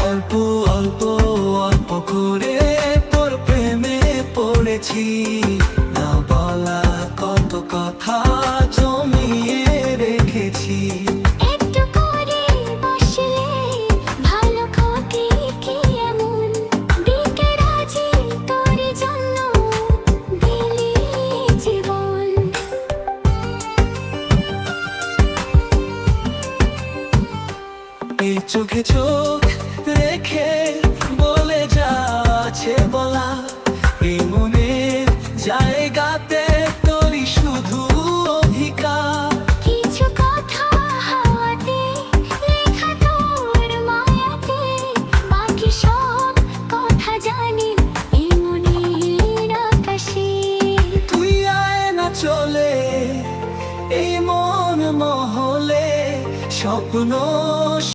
অল্প অল্প অল্প করে তোর প্রেমে পড়েছি, না বলা কত কথা জমিয়ে রেখেছি। একটু করে বসলে ভালো ক্ষতি কি এমন, দিতে রাজি তোর জন্য দিলি জীবন। এই চোখে চোখ রেখে